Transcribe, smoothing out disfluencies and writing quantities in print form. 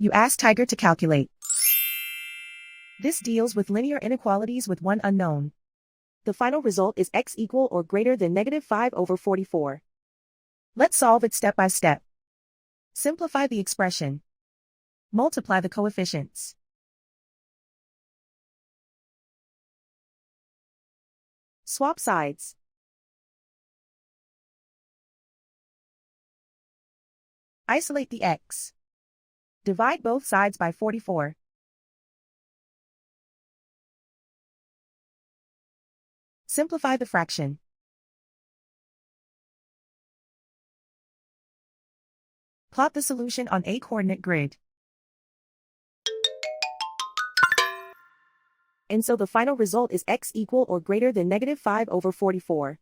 You ask Tiger to calculate. This deals with linear inequalities with one unknown. The final result is x equal or greater than -5/44. Let's solve it step by step. Simplify the expression. Multiply the coefficients. Swap sides. Isolate the x. Divide both sides by 44. Simplify the fraction. Plot the solution on a coordinate grid. And so the final result is x equal or greater than -5/44.